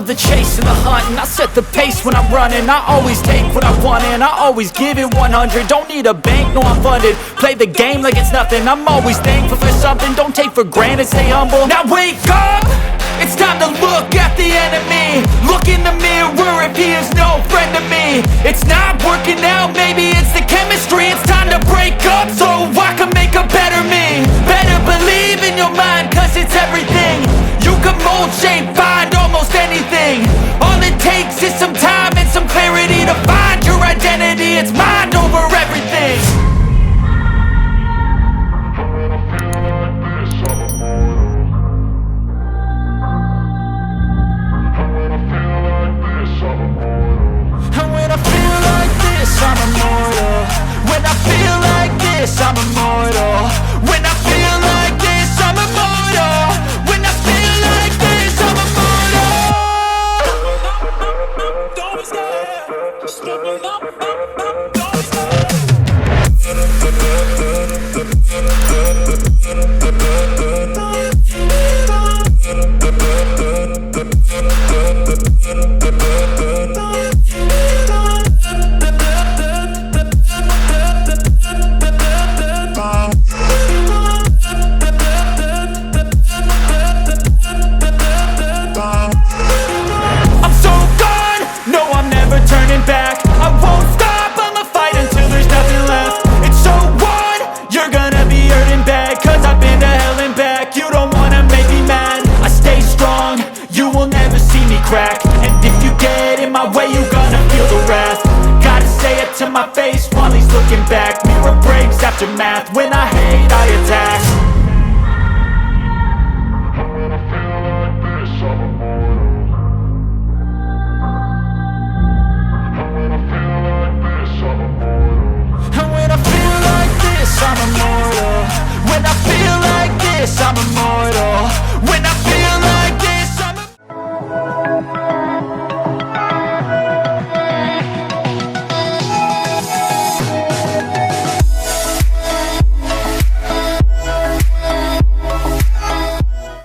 love the chase and the hunt, and I set the pace when I'm running. I always take what I want and I always give it 100. Don't need a bank, no I'm funded. Play the game like it's nothing. I'm always thankful for something. Don't take for granted, stay humble. Now wake up! It's time to look at the enemy. Look in the mirror if he is no friend to me. It's not working out, maybe it's the chemistry. It's time to break up so I can make a better me. Better believe in your mind, cause it's everything. You can mold, shape, find almost anything. All it takes is some time and some clarity to find your identity. It's mind over everything. I'm immortal. When I feel like this, I'm immortal. When I feel like this, I'm immortal. When I feel like this, I'm immortal. Don't be scared, just keep it up.